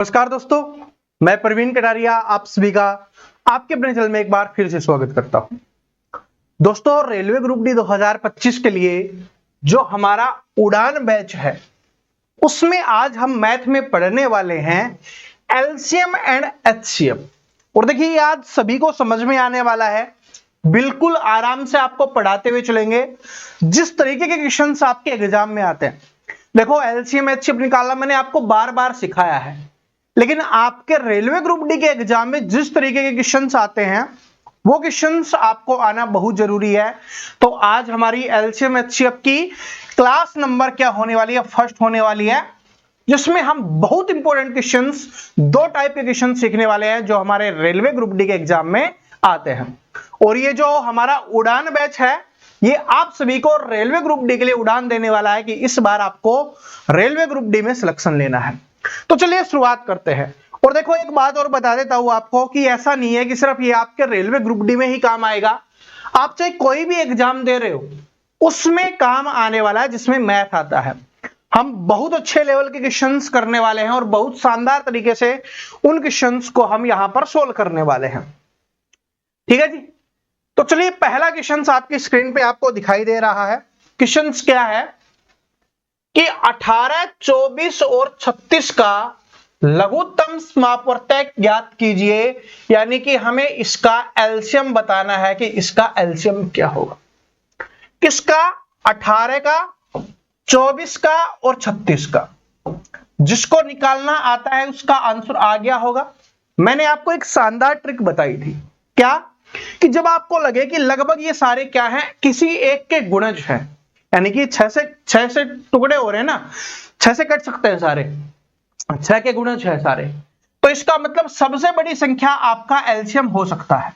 नमस्कार दोस्तों, मैं प्रवीण कटारिया आप सभी का आपके अपने चैनल में एक बार फिर से स्वागत करता हूं। दोस्तों, रेलवे ग्रुप डी 2025 के लिए जो हमारा उड़ान बैच है उसमें आज हम मैथ में पढ़ने वाले हैं एलसीएम एंड एचसीएफ। और देखिए, आज सभी को समझ में आने वाला है, बिल्कुल आराम से आपको पढ़ाते हुए चलेंगे जिस तरीके के क्वेश्चंस आपके एग्जाम में आते हैं। देखो, एलसीएम एचसीएफ निकालना मैंने आपको बार बार सिखाया है, लेकिन आपके रेलवे ग्रुप डी के एग्जाम में जिस तरीके के क्वेश्चंस आते हैं वो क्वेश्चंस आपको आना बहुत जरूरी है। तो आज हमारी एलसीएम एचसीएफ की क्लास नंबर क्या होने वाली है, फर्स्ट होने वाली है, जिसमें हम बहुत इंपॉर्टेंट क्वेश्चंस, दो टाइप के क्वेश्चन सीखने वाले हैं जो हमारे रेलवे ग्रुप डी के एग्जाम में आते हैं। और ये जो हमारा उड़ान बैच है ये आप सभी को रेलवे ग्रुप डी के लिए उड़ान देने वाला है कि इस बार आपको रेलवे ग्रुप डी में सिलेक्शन लेना है। तो चलिए शुरुआत करते हैं। और देखो, एक बात और बता देता हूं आपको कि ऐसा नहीं है कि सिर्फ ये आपके रेलवे ग्रुप डी में ही काम आएगा। आप चाहे कोई भी एग्जाम दे रहे हो उसमें काम आने वाला है जिसमें मैथ आता है। हम बहुत अच्छे लेवल के क्वेश्चंस करने वाले हैं और बहुत शानदार तरीके से उन क्वेश्चंस को हम यहां पर सोल्व करने वाले हैं। ठीक है जी, तो चलिए पहला क्वेश्चन आपकी स्क्रीन पे आपको दिखाई दे रहा है। क्वेश्चन क्या है कि 18, 24 और 36 का लघुत्तम समापवर्तक ज्ञात कीजिए, यानी कि हमें इसका एलसीएम बताना है कि इसका एलसीएम क्या होगा। किसका? 18 का, 24 का और 36 का। जिसको निकालना आता है उसका आंसर आ गया होगा। मैंने आपको एक शानदार ट्रिक बताई थी, क्या कि जब आपको लगे कि लगभग ये सारे क्या हैं, किसी एक के गुणज हैं, यानी कि 6 से टुकड़े हो रहे हैं ना, 6 से कट सकते हैं सारे, 6 के गुणज है सारे, तो इसका मतलब सबसे बड़ी संख्या आपका एलसीएम हो सकता है।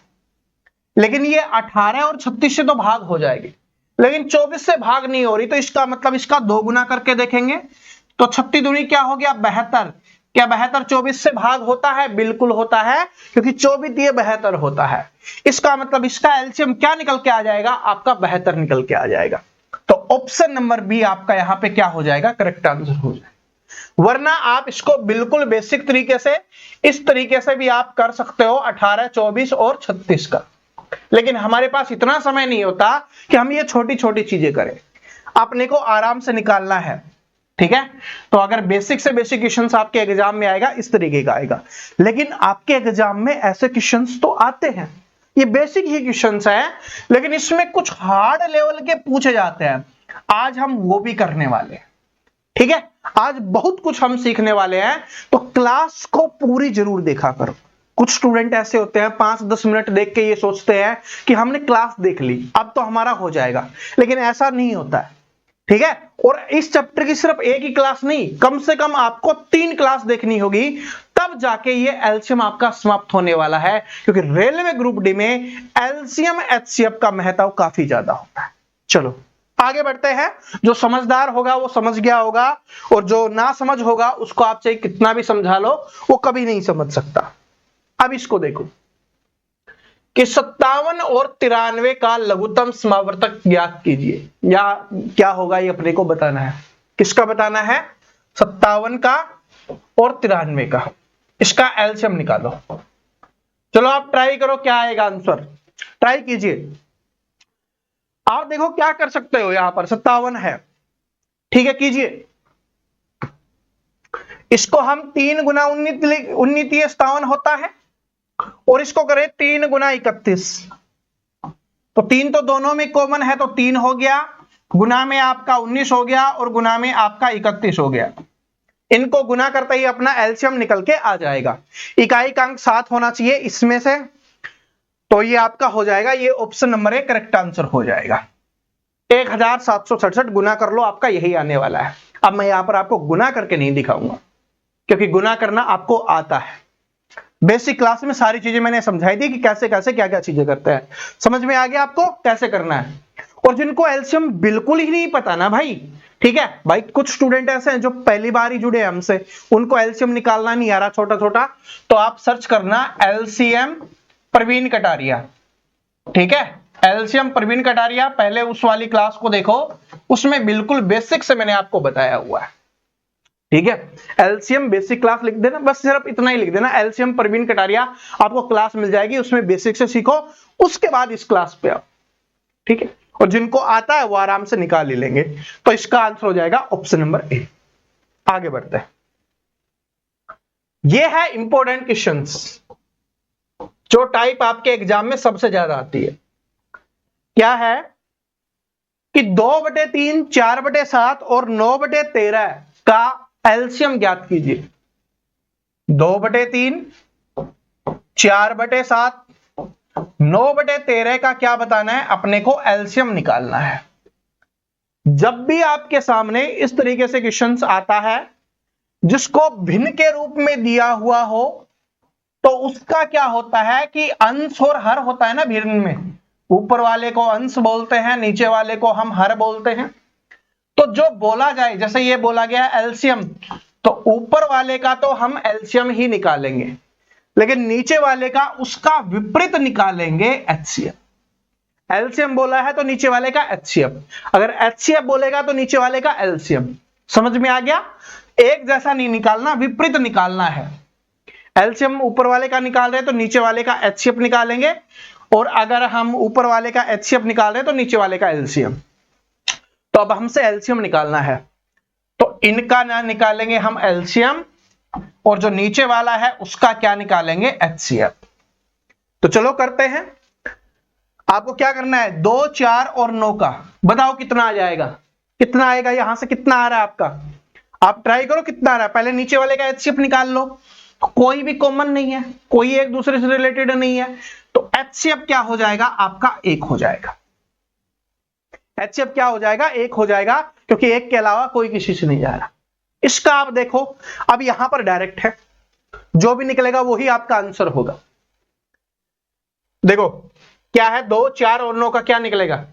लेकिन ये 18 और 36 से तो भाग हो जाएगी, लेकिन 24 से भाग नहीं हो रही, तो इसका मतलब इसका 2 गुना करके देखेंगे तो 36 दूनी क्या हो गया? 72। क्या 72 24 से भाग होता है? बिल्कुल होता है, क्योंकि 24 ये 72 होता है। इसका मतलब इसका एलसीएम क्या निकल के आ जाएगा? आपका 72 निकल के आ जाएगा। तो ऑप्शन नंबर बी आपका यहां पे क्या हो जाएगा? करेक्ट आंसर हो जाएगा। वरना आप इसको बिल्कुल बेसिक तरीके से, इस तरीके से भी आप कर सकते हो 18, 24 और 36 का, लेकिन हमारे पास इतना समय नहीं होता कि हम ये छोटी छोटी चीजें करें। अपने को आराम से निकालना है, ठीक है। तो अगर बेसिक से बेसिक क्वेश्चंस आपके एग्जाम में आएगा इस तरीके का आएगा, लेकिन आपके एग्जाम में ऐसे क्वेश्चंस तो आते हैं, ये बेसिक ही क्वेश्चंस हैं, लेकिन इसमें कुछ हार्ड लेवल के पूछे जाते हैं। आज हम वो भी करने वाले हैं, ठीक है। आज बहुत कुछ हम सीखने वाले हैं, तो क्लास को पूरी जरूर देखा करो। कुछ स्टूडेंट ऐसे होते हैं 5-10 मिनट देख के ये सोचते हैं कि हमने क्लास देख ली अब तो हमारा हो जाएगा, लेकिन ऐसा नहीं होता है, ठीक है। और इस चैप्टर की सिर्फ एक ही क्लास नहीं, कम से कम आपको 3 क्लास देखनी होगी, तब जाके ये एलसीएम आपका समाप्त होने वाला है, क्योंकि रेलवे ग्रुप डी में एलसीएम एचसीएफ का महत्व काफी ज्यादा होता है। चलो आगे बढ़ते हैं। जो समझदार होगा वो समझ गया होगा, और जो ना समझ होगा उसको आप चाहे कितना भी समझा लो वो कभी नहीं समझ सकता। अब इसको देखो कि 57 और 93 का लघुत्तम समावर्तक ज्ञात कीजिए, या क्या होगा ये अपने को बताना है। किसका बताना है? 57 का और 93 का। इसका एलसीएम निकालो। चलो आप ट्राई करो, क्या आएगा आंसर, ट्राई कीजिए। आप देखो क्या कर सकते हो, यहां पर 57 है, ठीक है, कीजिए। इसको हम 3 गुना 19 57 होता है, और इसको करें 3 गुना 31, तो 3 तो दोनों में कॉमन है, तो 3 हो गया, गुना में आपका 19 हो गया, और गुना में आपका 31 हो गया। इनको गुना करते ही अपना एलसीएम निकल के आ जाएगा। इकाई का अंक 7 होना चाहिए इसमें से, तो ये आपका हो जाएगा, ये ऑप्शन नंबर 1 करेक्ट आंसर हो जाएगा। 1767 गुना कर लो, आपका यही आने वाला है। अब मैं यहां पर आपको गुना करके नहीं दिखाऊंगा, क्योंकि गुना करना आपको आता है। बेसिक क्लास में सारी चीजें मैंने समझाई थी कि कैसे कैसे क्या क्या चीजें करते हैं। समझ में आ गया आपको कैसे करना है। और जिनको एलसीएम बिल्कुल ही नहीं पता ना भाई, ठीक है भाई, कुछ स्टूडेंट ऐसे हैं जो पहली बार ही जुड़े हमसे, उनको एलसीएम निकालना नहीं आ रहा छोटा छोटा, तो आप सर्च करना एलसीएम प्रवीण कटारिया, ठीक है। एलसीएम प्रवीण कटारिया, पहले उस वाली क्लास को देखो, उसमें बिल्कुल बेसिक से मैंने आपको बताया हुआ है, ठीक है, एलसीएम बेसिक क्लास लिख देना, बस सिर्फ इतना ही लिख देना, एलसीएम प्रवीण कटारिया, आपको क्लास मिल जाएगी, उसमें बेसिक से सीखो, उसके बाद इस क्लास पे आओ। ठीक है, और जिनको आता है वो आराम से निकाल ही लेंगे। तो इसका आंसर हो जाएगा ऑप्शन नंबर ए। आगे बढ़ते हैं, ये है इंपॉर्टेंट क्वेश्चंस जो टाइप आपके एग्जाम में सबसे ज्यादा आती है। क्या है कि 2/3, 4/7 और 9/13 का एलसीएम ज्ञात कीजिए। 2/3, 4/7, 9/13 का क्या बताना है, अपने को एलसीएम निकालना है। जब भी आपके सामने इस तरीके से क्वेश्चंस आता है जिसको भिन्न के रूप में दिया हुआ हो, तो उसका क्या होता है कि अंश और हर होता है ना भिन्न में, ऊपर वाले को अंश बोलते हैं, नीचे वाले को हम हर बोलते हैं। तो जो बोला जाए, जैसे ये बोला गया एलसीएम, तो ऊपर वाले का तो हम एलसीएम ही निकालेंगे, लेकिन नीचे वाले का उसका विपरीत निकालेंगे एचसीएफ। एलसीएम बोला है तो नीचे वाले का एचसीएफ, अगर एचसीएफ बोलेगा तो नीचे वाले का एलसीएम। समझ में आ गया? एक जैसा नहीं निकालना, विपरीत निकालना है। एलसीएम ऊपर वाले का निकाल रहे हैं तो नीचे वाले का एचसीएफ निकालेंगे, और अगर हम ऊपर वाले का एचसीएफ निकाल रहे हैं तो नीचे वाले का एलसीएम। तो अब हमसे एलसीएम निकालना है, तो इनका ना निकालेंगे हम एलसीएम, और जो नीचे वाला है उसका क्या निकालेंगे, एचसीएफ। तो चलो करते हैं। आपको क्या करना है, 2, 4 और 9 का बताओ कितना आ जाएगा, कितना आएगा, यहां से कितना आ रहा है आपका, आप ट्राई करो कितना आ रहा है। पहले नीचे वाले का एचसीएफ निकाल लो, कोई भी कॉमन नहीं है, कोई एक दूसरे से रिलेटेड नहीं है, तो एचसीएफ क्या हो जाएगा आपका, 1 हो जाएगा। एचसीएफ क्या हो जाएगा, 1 हो जाएगा, क्योंकि 1 के अलावा कोई किसी से नहीं जा रहा। इसका आप देखो, अब यहां पर डायरेक्ट है, जो भी निकलेगा वही आपका आंसर होगा। देखो क्या है, 2, 4 और 9 का क्या निकलेगा,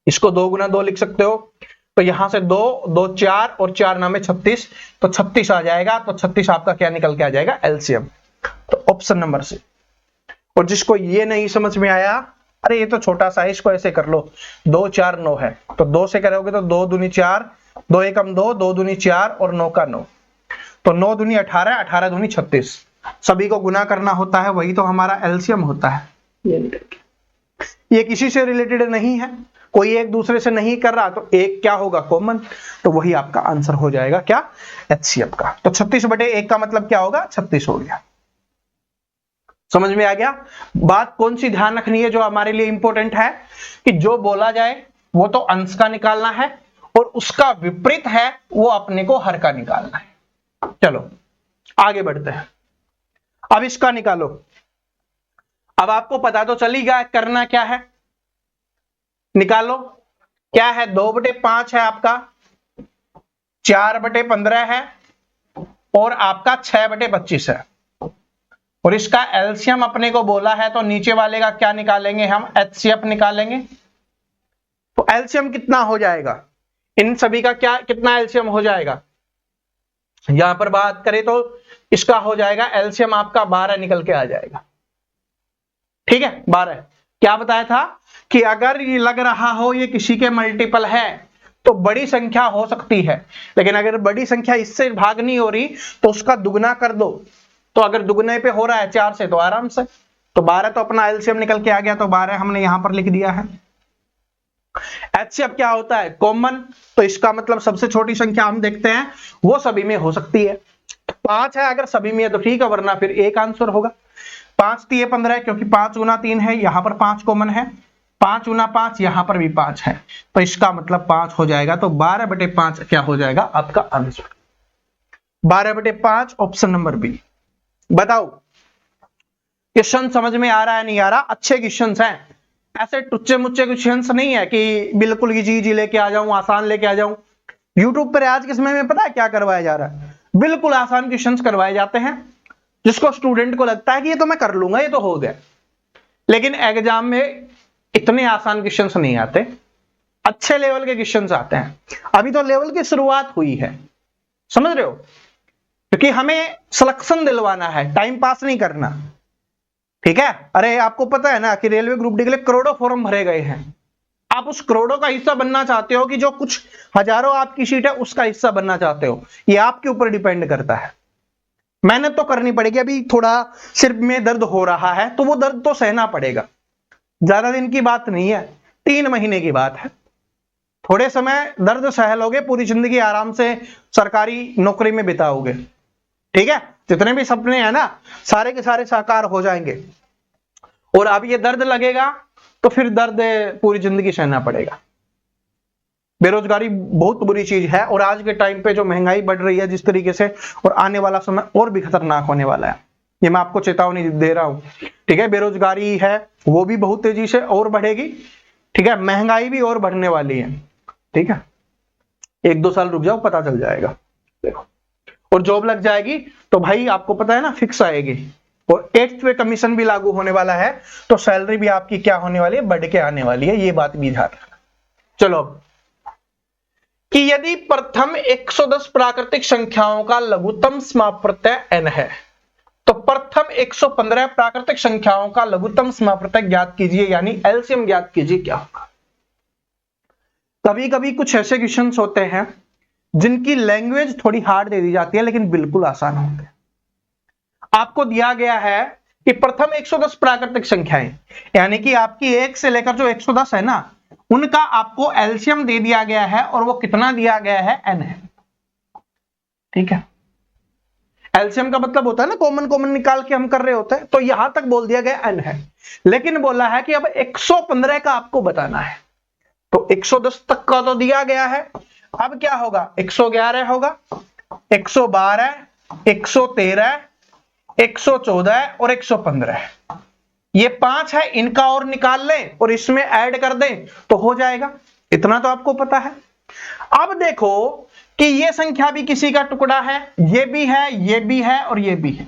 इसको 2 × 2 लिख सकते हो, तो यहां से 2, 2 4 और 4 नामे 36, तो 36 आ जाएगा। तो 36 आपका क्या निकल के आ जाएगा, एलसीएम। तो ऑप्शन नंबर सी। और जिसको ये नहीं समझ में आया, अरे ये तो छोटा सा है, इसको ऐसे कर लो, 2, 4, 9 है, तो 2 से करोगे तो 2 दूनी 4, 2 एकम 2, 2 दूनी 4 और 9 का 9, तो 9 दूनी 18, 18 दूनी 36। सभी को गुना करना होता है, वही तो हमारा एलसीएम होता है। ये किसी से रिलेटेड नहीं है, कोई एक दूसरे से नहीं कर रहा, तो एक क्या होगा, कॉमन, तो वही आपका आंसर हो जाएगा क्या, एचसीएफ का। तो 36/1 का मतलब क्या होगा, 36 हो गया। समझ में आ गया? बात कौन सी ध्यान रखनी है जो हमारे लिए इंपॉर्टेंट है, कि जो बोला जाए वो तो अंश का निकालना है, और उसका विपरीत है वो अपने को हर का निकालना है। चलो आगे बढ़ते हैं, अब इसका निकालो। अब आपको पता तो चली गया करना क्या है, निकालो। क्या है, 2/5 है आपका, 4/15 है, और आपका 6/25 है, और इसका एलसीएम अपने को बोला है, तो नीचे वाले का क्या निकालेंगे हम, एचसीएफ निकालेंगे। तो एलसीएम कितना हो जाएगा, इन सभी का क्या कितना एलसीएम हो जाएगा, यहां पर बात करें तो इसका हो जाएगा एलसीएम आपका 12 निकल के आ जाएगा। ठीक है, 12। क्या बताया था कि अगर ये लग रहा हो ये किसी के मल्टीपल है तो बड़ी संख्या हो सकती है, लेकिन अगर बड़ी संख्या इससे भाग नहीं हो रही तो उसका दुगना कर दो। तो अगर दुगने पे हो रहा है 4 से तो आराम से, तो 12 तो अपना एलसीएम निकल के आ गया, तो 12 हमने यहां पर लिख दिया है। एचसीएफ क्या होता है, कॉमन, तो इसका मतलब सबसे छोटी संख्या हम देखते हैं वो सभी में हो सकती है। 5 है, अगर सभी में है तो ठीक है, वरना फिर एक आंसर होगा। 5 × 15 है, क्योंकि 5 × 3 है, यहां पर 5 कॉमन है, 5 × 5 यहां पर भी 5 है, तो इसका मतलब 5 हो जाएगा। तो 12/5 क्या हो जाएगा आपका आंसर, 12/5 ऑप्शन नंबर बी। बताओ क्वेश्चन समझ में आ रहा है, नहीं आ रहा? अच्छे क्वेश्चन हैं, ऐसे टुच्चे मुच्चे क्वेश्चन नहीं है कि बिल्कुल इजी लेके आ जाऊं, आसान लेके आ जाऊं। यूट्यूब पर आज के समय में पता है क्या करवाया जा रहा है, बिल्कुल आसान क्वेश्चन करवाए जाते हैं, जिसको स्टूडेंट को लगता है कि ये तो मैं कर लूंगा, ये तो हो गया। लेकिन एग्जाम में इतने आसान क्वेश्चंस नहीं आते, अच्छे लेवल के क्वेश्चंस आते हैं। अभी तो लेवल की शुरुआत हुई है, समझ रहे हो, क्योंकि हमें सिलेक्शन दिलवाना है, टाइम पास नहीं करना। ठीक है, अरे आपको पता है ना कि रेलवे ग्रुप डी के लिए करोड़ों फॉर्म भरे गए हैं, आप उस करोड़ों का हिस्सा बनना चाहते हो कि जो कुछ हजारों आपकी सीट है उसका हिस्सा बनना चाहते हो, ये आपके ऊपर डिपेंड करता है। मेहनत तो करनी पड़ेगी। अभी थोड़ा सिर में दर्द हो रहा है तो वो दर्द तो सहना पड़ेगा। ज्यादा दिन की बात नहीं है, 3 महीने की बात है। थोड़े समय दर्द सह लोगे, पूरी जिंदगी आराम से सरकारी नौकरी में बिताओगे। ठीक है, जितने भी सपने हैं ना सारे के सारे साकार हो जाएंगे। और अब ये दर्द लगेगा तो फिर दर्द पूरी जिंदगी सहना पड़ेगा। बेरोजगारी बहुत बुरी चीज है, और आज के टाइम पे जो महंगाई बढ़ रही है जिस तरीके से, और आने वाला समय और भी खतरनाक होने वाला है, ये मैं आपको चेतावनी दे रहा हूं। ठीक है, बेरोजगारी है वो भी बहुत तेजी से और बढ़ेगी। ठीक है, महंगाई भी और बढ़ने वाली है। ठीक है, 1-2 साल रुक जाओ, पता चल जाएगा। देखो, और जॉब लग जाएगी तो भाई आपको पता है ना फिक्स आएगी, और 8th पे कमीशन भी लागू होने वाला है, तो सैलरी भी आपकी क्या होने वाली है, बढ़ के आने वाली है। ये बात भी ध्यान रखना। चलो, कि यदि प्रथम 110 प्राकृतिक संख्याओं का लघुत्तम समाप्त प्रत्यय n है, तो प्रथम 115 प्राकृतिक संख्याओं का लघुत्तम समाप्त प्रत्यय ज्ञात कीजिए, यानी एलसीएम ज्ञात कीजिए। क्या होगा? कभी कभी कुछ ऐसे क्वेश्चंस होते हैं जिनकी लैंग्वेज थोड़ी हार्ड दे दी जाती है, लेकिन बिल्कुल आसान होते हैं। आपको दिया गया है कि प्रथम 110 प्राकृतिक संख्याएं, यानी कि आपकी 1 से लेकर जो 110 है ना, उनका आपको एलसीएम दे दिया गया है, और वो कितना दिया गया है? n है। ठीक है, एलसीएम का मतलब होता है ना कॉमन निकाल के हम कर रहे होते हैं, तो यहां तक बोल दिया गया n है, लेकिन बोला है कि अब 115 का आपको बताना है। तो 110 तक का तो दिया गया है, अब क्या होगा? 111 होगा, 112, 113, 114 और 115। ये 5 है, इनका और निकाल लें और इसमें ऐड कर दें तो हो जाएगा। इतना तो आपको पता है। अब देखो कि ये संख्या भी किसी का टुकड़ा है, ये भी है, ये भी है और ये भी है,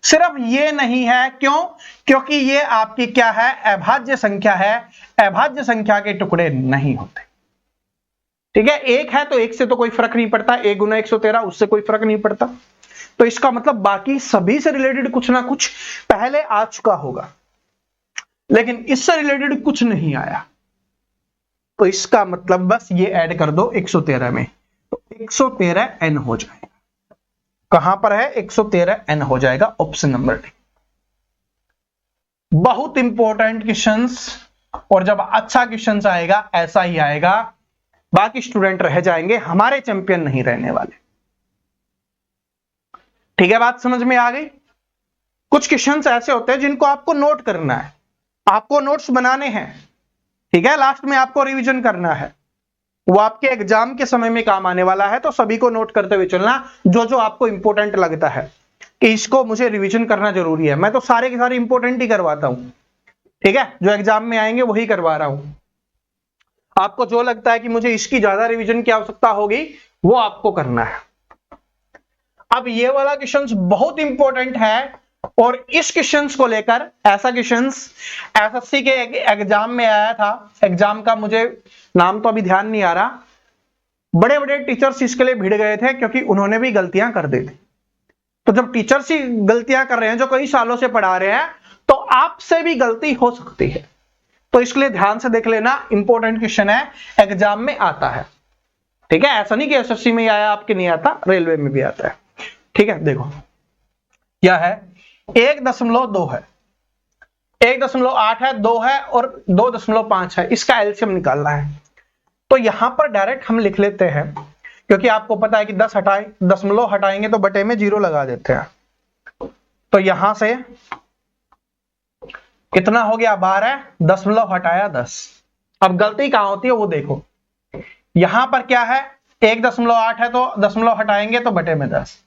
सिर्फ ये नहीं है। क्यों? क्योंकि ये आपकी क्या है? अभाज्य संख्या है। अभाज्य संख्या के टुकड़े नहीं होते। ठीक है, 1 है तो 1 से तो कोई फर्क नहीं पड़ता, 1 गुना 113 उससे कोई फर्क नहीं पड़ता। तो इसका मतलब बाकी सभी से रिलेटेड कुछ ना कुछ पहले आ चुका होगा, लेकिन इससे रिलेटेड कुछ नहीं आया। तो इसका मतलब बस ये ऐड कर दो 113 में, तो 113 n हो जाएगा। कहां पर है? 113 n हो जाएगा, ऑप्शन नंबर डी। बहुत इंपॉर्टेंट क्वेश्चंस, और जब अच्छा क्वेश्चंस आएगा ऐसा ही आएगा, बाकी स्टूडेंट रह जाएंगे, हमारे चैंपियन नहीं रहने वाले। ठीक है, बात समझ में आ गई? कुछ क्वेश्चंस ऐसे होते हैं जिनको आपको नोट करना है, आपको नोट्स बनाने हैं। ठीक है, लास्ट में आपको रिवीजन करना है, वो आपके एग्जाम के समय में काम आने वाला है। तो सभी को नोट करते हुए चलना, जो जो आपको इंपॉर्टेंट लगता है कि इसको मुझे रिवीजन करना जरूरी है। मैं तो सारे के सारे इंपॉर्टेंट ही करवाता हूं। ठीक है, जो एग्जाम में आएंगे वही करवा रहा हूं। आपको जो लगता है कि मुझे इसकी ज्यादा रिवीजन की आवश्यकता होगी, वो आपको करना है। अब ये वाला क्वेश्चन बहुत इंपॉर्टेंट है, और इस क्वेश्चंस को लेकर ऐसा क्वेश्चंस एसएससी के एग्जाम में आया था। एग्जाम का मुझे नाम तो अभी ध्यान नहीं आ रहा। बड़े बड़े टीचर्स इसके लिए भिड़ गए थे, क्योंकि उन्होंने भी गलतियां कर दी थी। तो जब टीचर्स ही गलतियां कर रहे हैं, जो कई सालों से पढ़ा रहे हैं, तो आपसे भी गलती हो सकती है। तो इसलिए ध्यान से देख लेना, इंपॉर्टेंट क्वेश्चन है, एग्जाम में आता है। ठीक है, ऐसा नहीं कि एसएससी में ही आया आपके नहीं आता, रेलवे में भी आता है। ठीक है, देखो क्या है, 1.2 है, 1.8 है, 2 है और 2.5 है। इसका एलसीएम निकालना है। तो यहां पर डायरेक्ट हम लिख लेते हैं, क्योंकि आपको पता है कि 10 हटाएं, दशमलव हटाएंगे तो बटे में 0 लगा देते हैं। तो यहां से कितना हो गया? 12, दशमलव हटाया 10। अब गलती कहां होती है वो देखो, यहां पर क्या है? 1.8 है, तो दशमलव हटाएंगे तो बटे में 10,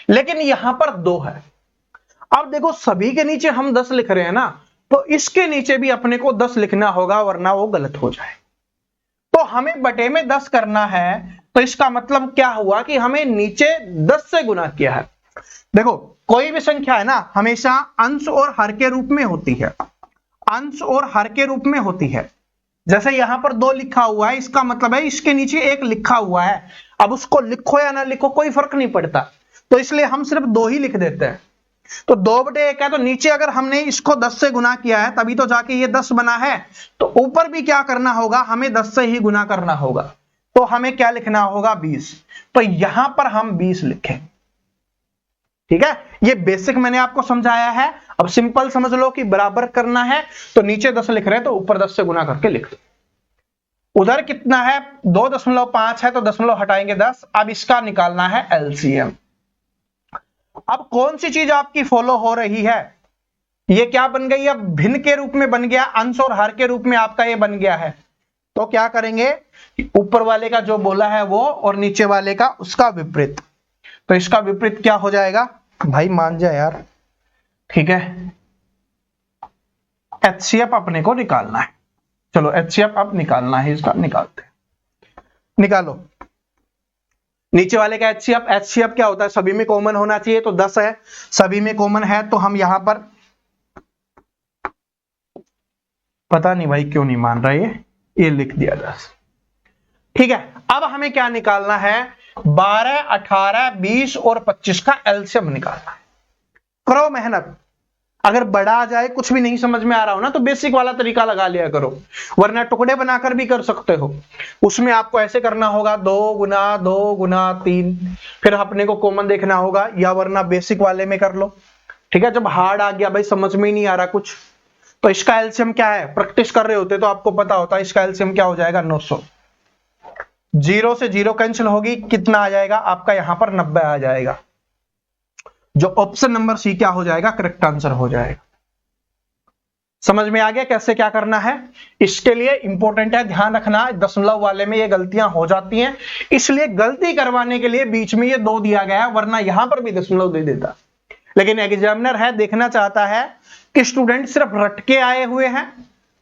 लेकिन यहां पर 2 है। अब देखो, सभी के नीचे हम 10 लिख रहे हैं ना, तो इसके नीचे भी अपने को 10 लिखना होगा, वरना वो गलत हो जाए। तो हमें बटे में 10 करना है, तो इसका मतलब क्या हुआ कि हमें नीचे 10 से गुना किया है। देखो, कोई भी संख्या है ना, हमेशा अंश और हर के रूप में होती है। अंश और हर के रूप में होती है। जैसे यहां पर 2 लिखा हुआ है, इसका मतलब है इसके नीचे 1 लिखा हुआ है। अब उसको लिखो या ना लिखो कोई फर्क नहीं पड़ता, तो इसलिए हम सिर्फ 2 ही लिख देते हैं। तो 2/1 है, तो नीचे अगर हमने इसको 10 से गुना किया है तभी तो जाके ये 10 बना है, तो ऊपर भी क्या करना होगा, हमें 10 से ही गुना करना होगा। तो हमें क्या लिखना होगा, 20। तो यहां पर हम 20 लिखें। ठीक है, ये बेसिक मैंने आपको समझाया है। अब सिंपल समझ लो कि बराबर करना है तो नीचे 10 लिख रहे हैं तो ऊपर 10 से गुना करके लिख लो। उधर कितना है, 2.5 है तो दशमलव हटाएंगे 10। अब इसका निकालना है एलसीएम। अब कौन सी चीज आपकी फॉलो हो रही है, ये क्या बन गई, अब भिन्न के रूप में बन गया, अंश और हर के रूप में आपका ये बन गया है। तो क्या करेंगे, ऊपर वाले का जो बोला है वो और नीचे वाले का उसका विपरीत। तो इसका विपरीत क्या हो जाएगा, भाई मान जाए यार। ठीक है, एचसीएफ अपने को निकालना है। चलो एचसीएफ अब निकालना है, इसका निकालते हैं। निकालो नीचे वाले का एचसीएफ। एचसीएफ क्या होता है, सभी में कॉमन होना चाहिए, तो 10 है, सभी में कॉमन है तो हम यहां पर, पता नहीं भाई क्यों नहीं मान रहा ये लिख दिया 10। ठीक है, अब हमें क्या निकालना है, 12, 18, 20 और 25 का एलसीएम निकालना है। करो मेहनत। अगर बड़ा आ जाए, कुछ भी नहीं समझ में आ रहा हो ना, तो बेसिक वाला तरीका लगा लिया करो, वरना टुकड़े बनाकर भी कर सकते हो। उसमें आपको ऐसे करना होगा, 2 गुना 2 गुना 3, फिर अपने को कॉमन देखना होगा, या वरना बेसिक वाले में कर लो। ठीक है, जब हार्ड आ गया भाई, समझ में ही नहीं आ रहा कुछ, तो इसका एलसीएम क्या है, प्रैक्टिस कर रहे होते तो आपको पता होता है। इसका एलसीएम क्या हो जाएगा, 900। 0 से 0 कैंसिल होगी, कितना आ जाएगा आपका, यहां पर 90 आ जाएगा। जो ऑप्शन नंबर सी क्या हो जाएगा, करेक्ट आंसर हो जाएगा। समझ में आ गया कैसे क्या करना है। इसके लिए इंपॉर्टेंट है, ध्यान रखना, दशमलव वाले में ये गलतियां हो जाती हैं, इसलिए गलती करवाने के लिए बीच में ये 2 दिया गया, वरना यहां पर भी दशमलव दे देता। लेकिन एग्जामिनर है, देखना चाहता है कि स्टूडेंट सिर्फ रट के आए हुए हैं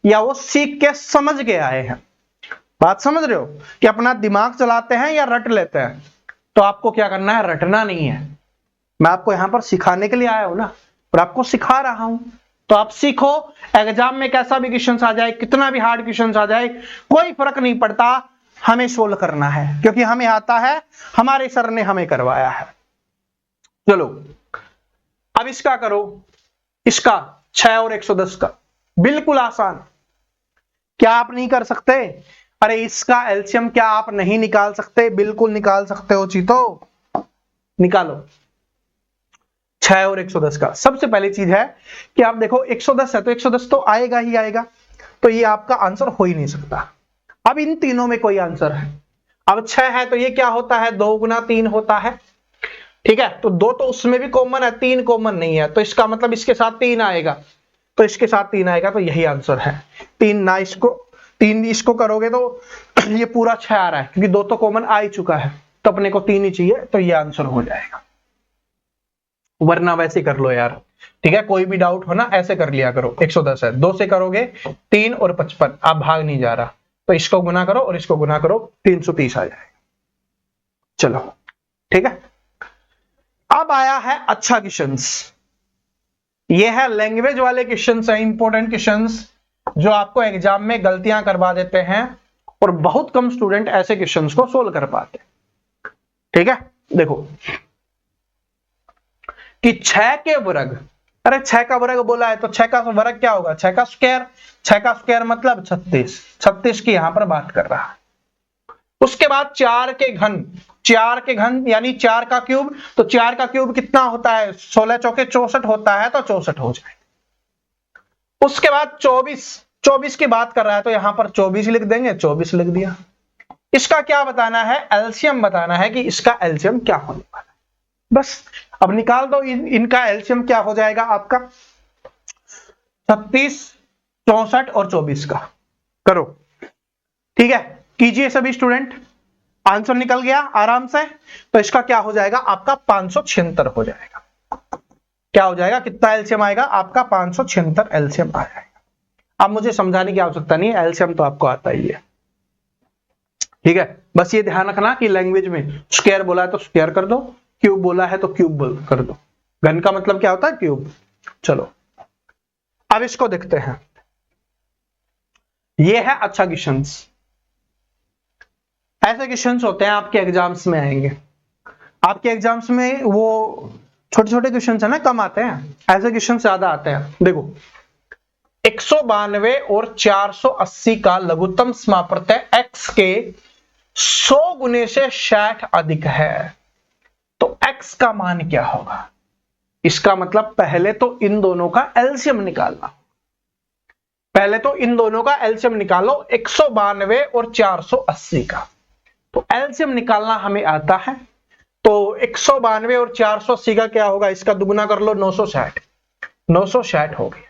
या वो सीख के समझ के आए हैं। बात समझ रहे हो कि अपना दिमाग चलाते हैं या रट लेते हैं। तो आपको क्या करना है, रटना नहीं है। मैं आपको यहां पर सिखाने के लिए आया हूं ना, और आपको सिखा रहा हूं, तो आप सीखो। एग्जाम में कैसा भी क्वेश्चन आ जाए, कितना भी हार्ड क्वेश्चन आ जाए, कोई फर्क नहीं पड़ता, हमें सोल्व करना है, क्योंकि हमें आता है, हमारे सर ने हमें करवाया है। चलो अब इसका करो, इसका 6 और 110 का, बिल्कुल आसान। क्या आप नहीं कर सकते, अरे इसका एलसीएम क्या आप नहीं निकाल सकते, बिल्कुल निकाल सकते हो चीतो, निकालो 6 और 110 का। सबसे पहली चीज है कि आप देखो 110 है तो 110 तो आएगा ही आएगा, तो ये आपका आंसर हो ही नहीं सकता। अब इन तीनों में कोई आंसर है। अब 6 है तो ये क्या होता है, 2 गुना 3 होता है। ठीक है, तो 2 तो उसमें भी कॉमन है, 3 कॉमन नहीं है, तो इसका मतलब इसके साथ 3 आएगा, तो इसके साथ 3 आएगा, तो यही आंसर है। 3 ना, इसको 3 इसको करोगे तो ये पूरा 6 आ रहा है, क्योंकि 2 तो कॉमन आ ही चुका है, तो अपने को 3 ही चाहिए, तो ये आंसर हो जाएगा। वरना वैसे कर लो यार। ठीक है, कोई भी डाउट हो ना ऐसे कर लिया करो। 110 है, 2 से करोगे 3 और 55, आप भाग नहीं जा रहा, तो इसको गुना करो और इसको गुना करो, 330 आ जाएगा। चलो ठीक है, अब आया है अच्छा क्वेश्चंस। ये है लैंग्वेज वाले क्वेश्चंस है, इंपॉर्टेंट क्वेश्चंस जो आपको एग्जाम में गलतियां करवा देते हैं, और बहुत कम स्टूडेंट ऐसे क्वेश्चंस को सोल्व कर पाते। ठीक है, देखो कि 6 के वर्ग, अरे 6 का वर्ग बोला है तो 6 का वर्ग क्या होगा, 6 का स्क्वायर। 6 का स्क्वायर मतलब 36, 36 की यहां पर बात कर रहा है। उसके बाद 4 के घन, 4 के घन यानी 4 का क्यूब, तो 4 का क्यूब कितना होता है, 16 चौके 64 होता है, तो 64 हो जाए। उसके बाद 24, 24 की बात कर रहा है तो यहां पर 24 लिख देंगे, 24 लिख दिया। इसका क्या बताना है, एलसीएम बताना है कि इसका एलसीएम क्या होने वाला है, बस। अब निकाल दो इनका एलसीएम क्या हो जाएगा आपका, 36, 64 और 24 का करो। ठीक है, कीजिए सभी स्टूडेंट, आंसर निकल गया आराम से। तो इसका क्या हो जाएगा आपका, 576 हो जाएगा। क्या हो जाएगा, कितना एलसीएम आएगा आपका, 576 एलसीएम आ जाएगा। अब मुझे समझाने की आवश्यकता नहीं है, एलसीएम तो आपको आता ही है। ठीक है, बस ये ध्यान रखना कि लैंग्वेज में स्क्वायर बोला है तो स्क्वायर कर दो, क्यूब बोला है तो क्यूब कर दो। घन का मतलब क्या होता है, क्यूब। चलो अब इसको देखते हैं। ये है अच्छा क्वेश्चंस। ऐसे क्वेश्चंस होते हैं आपके एग्जाम्स में आएंगे। आपके एग्जाम्स में वो छोटे छोटे क्वेश्चन है ना, कम आते हैं, ऐसे क्वेश्चन ज्यादा आते हैं। देखो 192 और 480 का लघुत्तम समाप्रत्यय x के 100 गुने से 60 अधिक है, तो x का मान क्या होगा? इसका मतलब पहले तो इन दोनों का एलसीएम निकालना, पहले तो इन दोनों का एलसीएम निकालो, 192 और 480 का। तो एलसीएम निकालना हमें आता है, तो 192 और 480 का क्या होगा? इसका दुगुना कर लो, 960, 960 हो गया।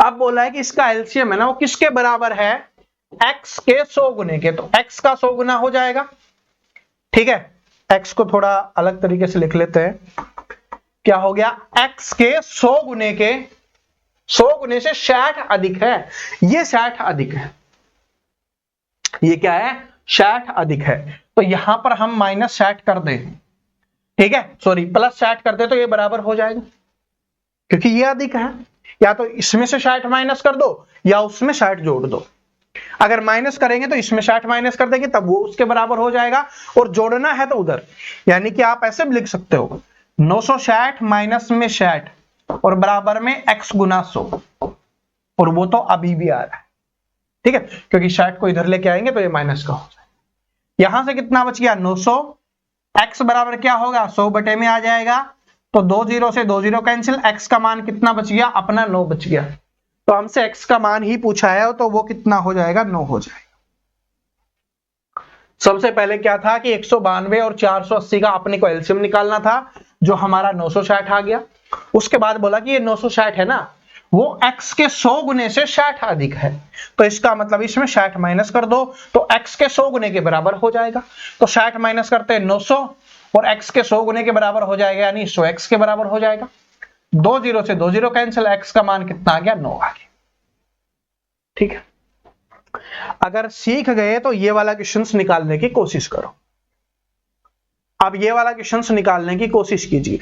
अब बोला है कि इसका एलसीएम है ना, वो किसके बराबर है? x के 100 गुने के, तो x का 100 गुना हो जाएगा। ठीक है, x को थोड़ा अलग तरीके से लिख लेते हैं। क्या हो गया? x के 100 गुने के, 100 गुने से 60 अधिक है, ये 60 अधिक है, ये क्या है? 60 अधिक है। तो यहां पर हम -60 कर दें, ठीक है, सॉरी +60 कर दे, तो ये बराबर हो जाएगा, क्योंकि ये अधिक है। या तो इसमें से 60 माइनस कर दो या उसमें 60 जोड़ दो। अगर माइनस करेंगे तो इसमें 60 माइनस कर देंगे, तब वो उसके बराबर हो जाएगा, और जोड़ना है तो उधर। यानी कि आप ऐसे भी लिख सकते हो 960 माइनस में 60 और बराबर में x गुना 100, और वो तो अभी भी आ रहा है, ठीक है, क्योंकि 60 को इधर लेके आएंगे तो ये माइनस का हो जाएगा। यहां से कितना बच गया? 900, x बराबर क्या होगा? 100 बटे में आ जाएगा, तो 2 0 से 2 0 कैंसिल, x का मान कितना बच गया? अपना 9 बच गया। तो हमसे x का मान ही पूछा है, तो वो कितना हो जाएगा? 9 हो जाएगा। सबसे पहले क्या था कि 192 और 480 का अपने को एलसीएम निकालना था, जो हमारा 960 आ गया। उसके बाद बोला कि ये 960 है ना, वो x के 100 गुने से 60 अधिक है, तो इसका मतलब इसमें 60 माइनस कर दो, तो x के 100 गुने के बराबर हो जाएगा। तो 60 माइनस करते हैं 900, और x के 100 गुने के बराबर हो जाएगा, यानी 100x के बराबर हो जाएगा। 2 0 से 2 0 कैंसिल, x का मान कितना आ गया? 9 आ गया। ठीक है, अगर सीख गए तो ये वाला क्वेश्चंस निकालने की कोशिश करो। अब ये वाला क्वेश्चंस निकालने की कोशिश कीजिए,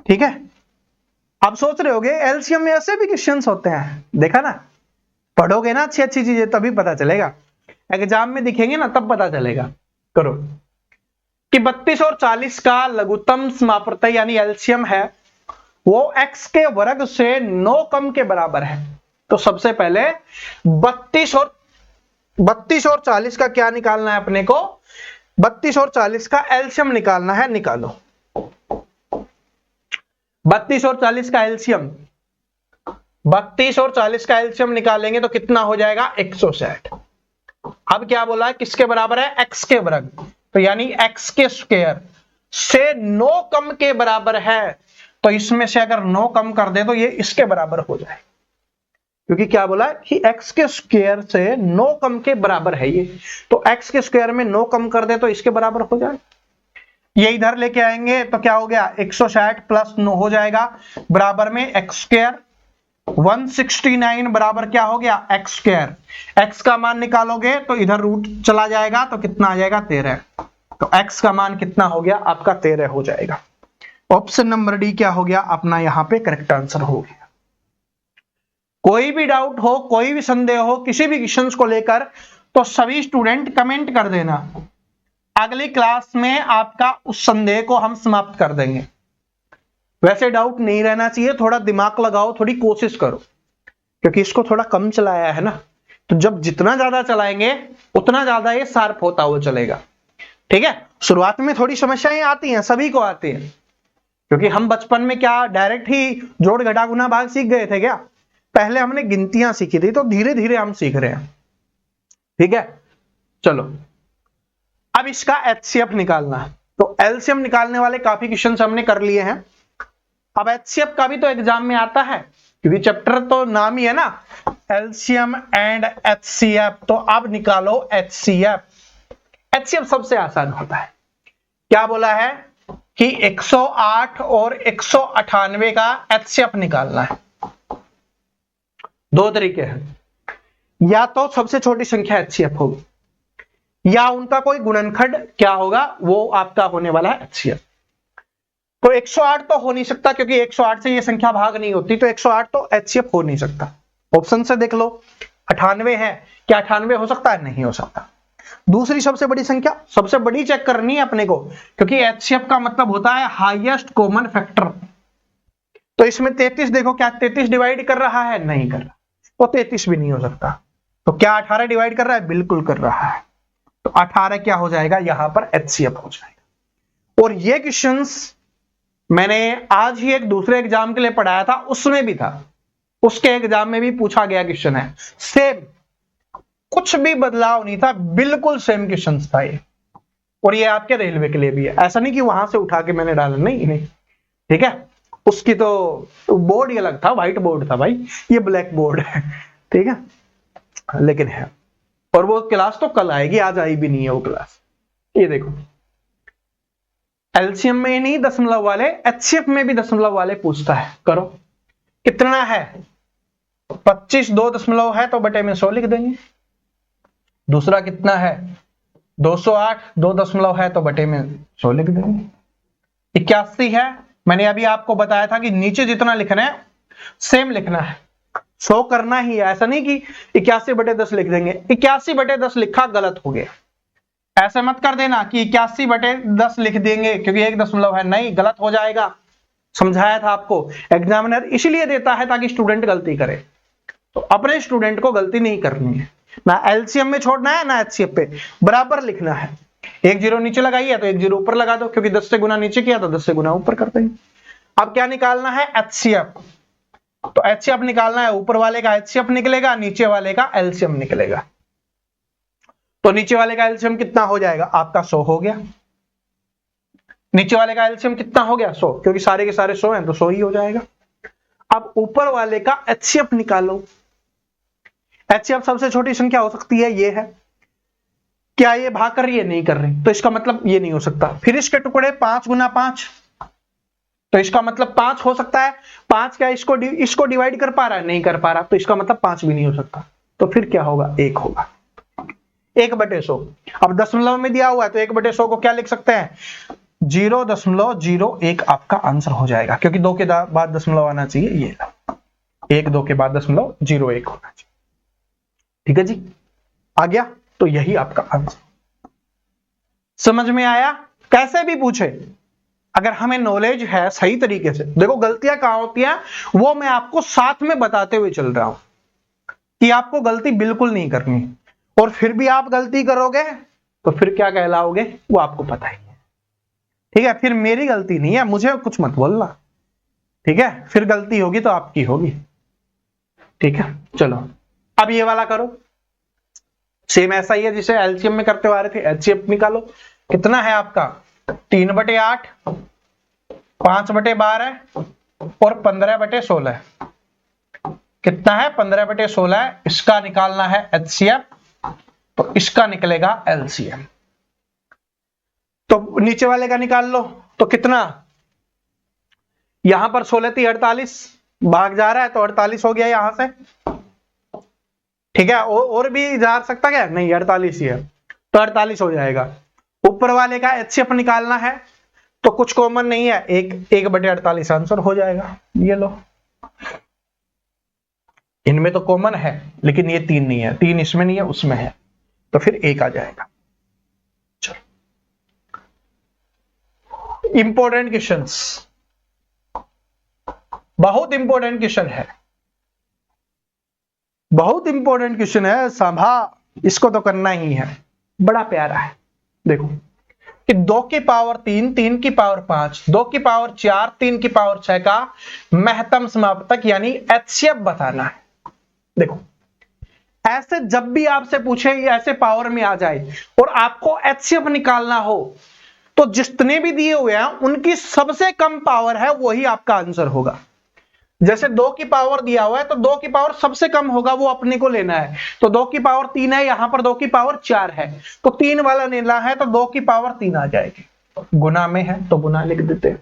ठीक है। आप सोच रहे होगे एलसीएम में ऐसे भी क्वेश्चंस होते हैं, देखा ना, पढ़ोगे ना अच्छी अच्छी चीजें तभी पता चलेगा, एग्जाम में दिखेंगे ना तब पता चलेगा। करो कि 32 और 40 का लघुत्तम समाप्रत्यय यानी एलसीएम है, वो x के वर्ग से 9 कम के बराबर है। तो सबसे पहले 32 और 40 का क्या निकालना है अपने को? 32 और 40 का एलसीएम निकालना है, निकालो। 32 और 40 का एलसीएम, 32 और 40 का एलसीएम निकालेंगे तो कितना हो जाएगा? 160। अब क्या बोला है? किसके बराबर है? x के वर्ग, तो यानी x के स्क्वायर से 9 कम के बराबर है, तो इसमें से अगर 9 कम कर दे तो ये इसके बराबर हो जाए, क्योंकि क्या बोला है कि x के स्क्वायर से 9 कम के बराबर है ये, तो x के स्क्वायर में 9 कम कर दे तो इसके बराबर हो जाए। ये इधर लेके आएंगे तो क्या हो गया? 160 प्लस 9 हो जाएगा, बराबर में x स्क्वायर 169 बराबर क्या हो गया? x square. x का मान निकालोगे तो इधर रूट चला जाएगा, तो कितना आ जाएगा? 13। तो x का मान कितना हो गया? आपका 13 हो जाएगा। ऑप्शन नंबर डी क्या हो गया अपना? यहां पे करेक्ट आंसर हो गया। कोई भी डाउट हो, कोई भी संदेह हो किसी भी क्वेश्चन को लेकर, तो सभी स्टूडेंट कमेंट कर देना। अगली क्लास में आपका उस संदेह को हम समाप्त कर देंगे। वैसे डाउट नहीं रहना चाहिए, थोड़ा दिमाग लगाओ, थोड़ी कोशिश करो, क्योंकि इसको थोड़ा कम चलाया है ना, तो जब जितना ज्यादा चलाएंगे उतना ज्यादा ये शार्प होता हुआ चलेगा। ठीक है, शुरुआत में थोड़ी समस्याएं आती हैं, सभी को आती हैं, क्योंकि हम बचपन में क्या डायरेक्ट ही जोड़ घटा गुना भाग सीख गए थे क्या? पहले हमने गिनतियां सीखी थी, तो धीरे धीरे हम सीख रहे हैं। ठीक है, चलो अब इसका एचसीएफ निकालना है। तो एलसीएम निकालने वाले काफी क्वेश्चन हमने कर लिए हैं। अब एचसीएफ का भी तो एग्जाम में आता है, क्योंकि चैप्टर तो नाम ही है ना, एलसीएम एंड एचसीएफ। तो अब निकालो एचसीएफ। एचसीएफ सबसे आसान होता है। क्या बोला है कि 108 और 198 का एचसीएफ निकालना है। दो तरीके हैं, या तो सबसे छोटी संख्या एचसीएफ होगी, या उनका कोई गुणनखंड क्या होगा वो आपका होने वाला है एचसीएफ। तो 108 तो हो नहीं सकता, क्योंकि 108 से ये संख्या भाग नहीं होती, तो 108 तो एचसीएफ हो नहीं सकता। ऑप्शन से देख लो, 98 है, क्या 98 हो सकता है? नहीं हो सकता। दूसरी सबसे बड़ी संख्या, सबसे बड़ी चेक करनी है अपने को, क्योंकि एचसीएफ का मतलब होता है हाईएस्ट कॉमन फैक्टर। तो इसमें 33 देखो, क्या 33 डिवाइड कर रहा है? नहीं कर रहा, तो 33 भी नहीं हो सकता। तो क्या 18 डिवाइड कर रहा है? बिल्कुल कर रहा है। तो 18 क्या हो जाएगा? यहां पर एचसीएफ हो जाएगा। और ये क्वेश्चंस मैंने आज ही एक दूसरे एग्जाम के लिए पढ़ाया था, उसमें भी था, उसके एग्जाम में भी पूछा गया क्वेश्चन है, सेम, कुछ भी बदलाव नहीं था, बिल्कुल सेम क्वेश्चन था ये। और ये आपके रेलवे के लिए भी है, ऐसा नहीं कि वहां से उठा के मैंने डाला, नहीं, ठीक है। उसकी तो बोर्ड ही अलग था, व्हाइट बोर्ड था भाई, ये ब्लैक बोर्ड है, ठीक है, लेकिन है। और वो क्लास तो कल आएगी, आज आई भी नहीं है वो क्लास। ये देखो, एलसीएम में नहीं दशमलव वाले, एचसीएफ में भी दशमलव वाले पूछता है। करो, कितना है? 25 2 दशमलव है तो बटे में 100 लिख देंगे। दूसरा कितना है? 208 2 दशमलव है तो बटे में 100 लिख देंगे। 81 है, मैंने अभी आपको बताया था कि नीचे जितना लिखना है सेम लिखना है, 100 करना ही है, ऐसा नहीं कि 81 बटे 10 लिख देंगे। 81 बटे 10 लिखा, गलत हो गया। ऐसे मत कर देना कि 81 बटे 10 लिख देंगे क्योंकि 1 दशमलव है, नहीं, गलत हो जाएगा। समझाया था आपको, एग्जामिनर इसलिए देता है ताकि स्टूडेंट गलती करे, तो अपने स्टूडेंट को गलती नहीं करनी है, ना एलसीएम में छोड़ना है ना एचसीएफ पे, बराबर लिखना है। 1 0 नीचे लगाई है तो 1 0 ऊपर लगा दो, क्योंकि 10 से गुना नीचे किया तो 10 से गुना ऊपर कर देंगे। अब क्या निकालना है? एचसीएफ। तो एचसीएफ निकालना है, ऊपर वाले का एचसीएफ निकलेगा, नीचे वाले का एलसीएम निकलेगा। तो नीचे वाले का एलसीएम कितना हो जाएगा? आपका 100 हो गया। नीचे वाले का एलसीएम कितना हो गया? 100, क्योंकि सारे के सारे 100 हैं तो 100 ही हो जाएगा। अब ऊपर वाले का एचसीएफ निकालो। एचसीएफ सबसे छोटी संख्या हो सकती है, ये है। क्या ये भाग कर रही है? नहीं कर रही, तो इसका मतलब ये नहीं हो सकता। फिर इसके टुकड़े 5 गुना 5, तो इसका मतलब 5 हो सकता है। 5 क्या इसको डिवाइड कर पा रहा है? नहीं कर पा रहा, तो इसका मतलब 5 भी नहीं हो सकता। तो फिर क्या होगा? 1 होगा। 1 बटे 100। अब दशमलव में दिया हुआ है तो 1 बटे 100 को क्या लिख सकते हैं? 0.01 आपका आंसर हो जाएगा, क्योंकि 2 के बाद दशमलव आना चाहिए, ये 1 2 के बाद दशमलव 0.1 होना चाहिए। ठीक है जी, आ गया? तो यही आपका आंसर। समझ में आया? कैसे भी पूछे, अगर हमें नॉलेज है सही तरीके से, देखो गलतियां कहां होती हैं वो मैं आपको साथ में बताते हुए चल रहा हूं कि आपको गलती बिल्कुल नहीं करनी, और फिर भी आप गलती करोगे तो फिर क्या कहलाओगे वो आपको पता ही है। ठीक है, फिर मेरी गलती नहीं है, मुझे कुछ मत बोलना, ठीक है, फिर गलती होगी तो आपकी होगी। ठीक है, चलो अब ये वाला करो, सेम ऐसा ही है जिसे एलसीएम में करते हुए आ रहे थे। एचसीएफ निकालो, कितना है आपका? 3 बटे 8, 5 बटे 12 और 15 बटे 16। कितना है? 15 बटे 16। इसका निकालना है एचसीएफ, तो इसका निकलेगा एलसीएम। तो नीचे वाले का निकाल लो, तो कितना? यहां पर 16 थी, 48 भाग जा रहा है तो 48 हो गया यहां से। ठीक है, और भी जा सकता क्या? नहीं, 48 ही है, तो 48 हो जाएगा। ऊपर वाले का एचसीएफ निकालना है तो कुछ कॉमन नहीं है, 1 बटे 48 आंसर हो जाएगा। ये लो, इनमें तो कॉमन है लेकिन ये 3 नहीं है, 3 इसमें नहीं है उसमें है, तो फिर 1 आ जाएगा। चलो, इंपॉर्टेंट क्वेश्चंस, बहुत इंपॉर्टेंट क्वेश्चन है, बहुत इंपॉर्टेंट क्वेश्चन है सांभा, इसको तो करना ही है, बड़ा प्यारा है। देखो कि 2 की पावर 3, 3 की पावर 5, 2 की पावर 4, 3 की पावर 6 का महत्तम समापतक यानी एचसीएफ बताना है। देखो ऐसे जब भी आपसे पूछे, ऐसे पावर में आ जाए और आपको एचसीएफ निकालना हो, तो जितने भी दिए हुए हैं उनकी सबसे कम पावर है वही आपका आंसर होगा। जैसे 2 की पावर दिया हुआ है तो 2 की पावर सबसे कम होगा, वो अपने को लेना है। तो 2 की पावर 3 है, यहां पर 2 की पावर 4 है, तो 3 वाला लेना है, तो 2 की पावर 3 आ जाएगी। गुना में है तो गुना लिख देते हैं।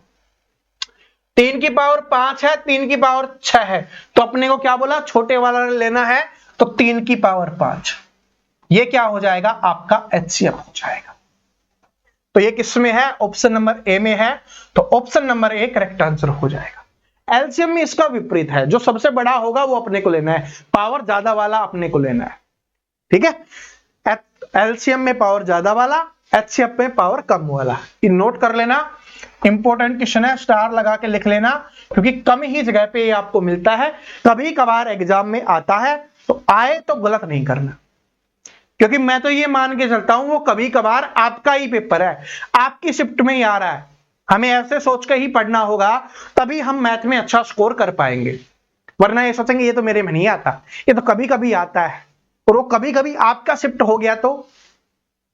3 की पावर 5 है, 3 की पावर 6 है, तो अपने को क्या बोला? छोटे वाला लेना है, तो 3 की पावर 5। ये क्या हो जाएगा? आपका एचसीएफ हो जाएगा। तो ये किस में है? ऑप्शन नंबर ए में है, तो option number A correct answer हो जाएगा। एलसीएम में इसका विपरीत है, जो सबसे बड़ा होगा वो अपने को लेना है, पावर ज्यादा वाला अपने को लेना है। ठीक है, एलसीएम में पावर ज्यादा वाला, एचसीएफ में पावर कम वाला। ये नोट कर लेना, इंपॉर्टेंट क्वेश्चन है, स्टार लगा के लिख लेना, क्योंकि कम ही जगह पे ये आपको मिलता है, कभी कभार एग्जाम में आता है, तो आए तो गलत नहीं करना, क्योंकि मैं तो ये मान के चलता हूं वो कभी कभार आपका ही पेपर है, आपकी शिफ्ट में ही आ रहा है, हमें ऐसे सोच के ही पढ़ना होगा, तभी हम मैथ में अच्छा स्कोर कर पाएंगे। वरना ये सोचेंगे ये तो मेरे में नहीं आता, ये तो कभी कभी आता है, और वो कभी कभी आपका शिफ्ट हो गया तो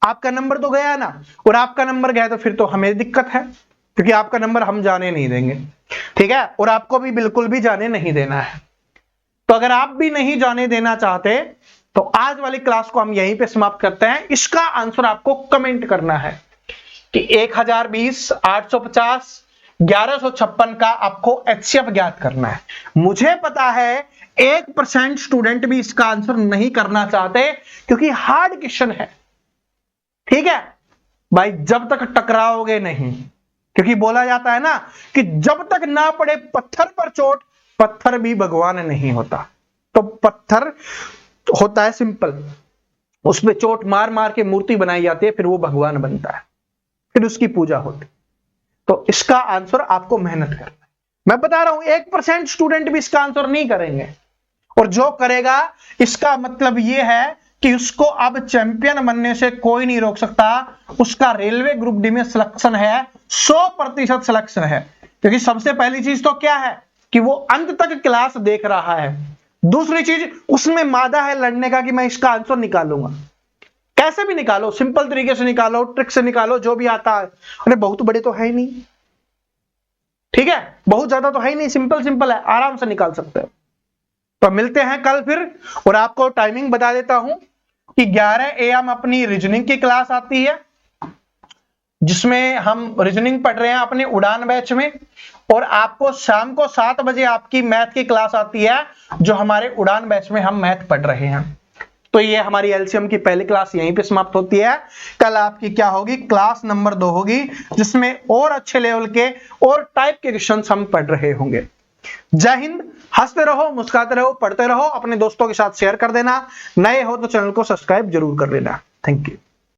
आपका नंबर तो गया ना, और आपका नंबर गया तो फिर तो हमें दिक्कत है, क्योंकि आपका नंबर हम जाने नहीं देंगे, ठीक है, और आपको भी बिल्कुल भी जाने नहीं देना है। तो अगर आप भी नहीं जाने देना चाहते तो आज वाली क्लास को हम यहीं पे समाप्त करते हैं। इसका आंसर आपको कमेंट करना है कि 1020, 850, 1156 का आपको एचसीएफ ज्ञात करना है। मुझे पता है 1% स्टूडेंट भी इसका आंसर नहीं करना चाहते, क्योंकि हार्ड क्वेश्चन है, ठीक है भाई, जब तक टकराओगे नहीं, क्योंकि बोला जाता है ना कि जब तक ना पड़े पत्थर पर चोट, पत्थर भी भगवान नहीं होता। तो पत्थर होता है सिंपल, उस पे चोट मार मार के मूर्ति बनाई जाती है, फिर वो भगवान बनता है, फिर उसकी पूजा होती। तो इसका आंसर आपको मेहनत करना है। मैं बता रहा हूं 1% स्टूडेंट भी इसका आंसर नहीं करेंगे, और जो करेगा इसका मतलब ये है कि उसको अब चैंपियन बनने से कोई नहीं रोक सकता। उसका रेलवे ग्रुप डी में सिलेक्शन है, 100% सिलेक्शन है, क्योंकि सबसे पहली चीज तो क्या है कि वो अंत तक क्लास देख रहा है। दूसरी चीज, उसमें मादा है लड़ने का कि मैं इसका आंसर निकालूंगा। कैसे भी निकालो, सिंपल तरीके से निकालो, ट्रिक से निकालो, जो भी आता है। अरे बहुत बड़े तो है ही नहीं, ठीक है, बहुत ज्यादा तो है ही नहीं, सिंपल सिंपल है, आराम से निकाल सकते हो। तो मिलते हैं कल फिर, और आपको टाइमिंग बता देता हूं कि 11 AM अपनी रीजनिंग की क्लास आती है, जिसमें हम रीजनिंग पढ़ रहे हैं अपने उड़ान बैच में, और आपको शाम को 7 बजे आपकी मैथ की क्लास आती है, जो हमारे उड़ान बैच में हम मैथ पढ़ रहे हैं। तो ये हमारी एलसीएम की पहली क्लास यहीं पे समाप्त होती है। कल आपकी क्या होगी, क्लास नंबर 2 होगी, जिसमें और अच्छे लेवल के और टाइप के क्वेश्चंस हम पढ़ रहे होंगे। जय हिंद, हंसते रहो, मुस्कुराते रहो, पढ़ते रहो, अपने दोस्तों के साथ शेयर कर देना, नए हो तो चैनल को सब्सक्राइब जरूर कर लेना। Thank you.